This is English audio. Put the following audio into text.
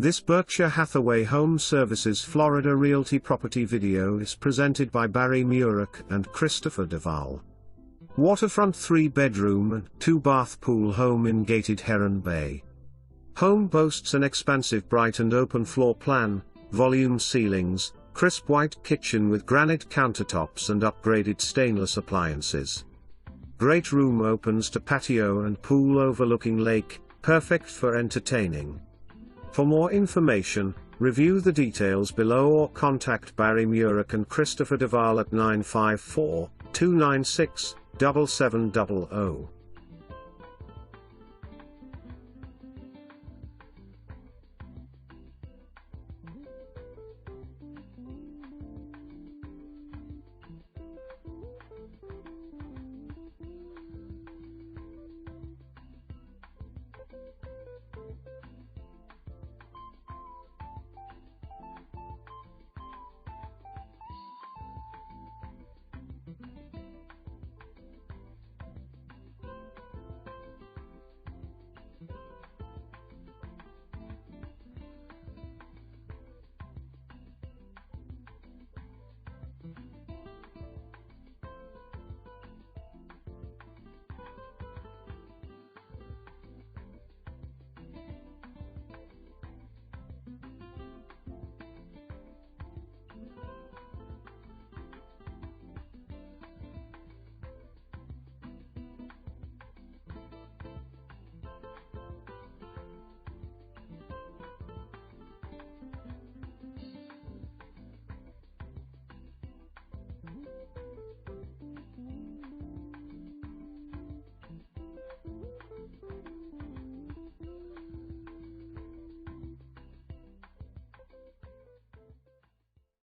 This Berkshire Hathaway HomeServices Florida Realty property video is presented by Barry Murac and Christopher DeVall. Waterfront 3-bedroom and 2-bath pool home in gated Heron Bay. Home boasts an expansive bright and open floor plan, volume ceilings, crisp white kitchen with granite countertops and upgraded stainless appliances. Great room opens to patio and pool overlooking lake, perfect for entertaining. For more information, review the details below or contact Barry Murac and Christopher DeVall at 954-296-7700.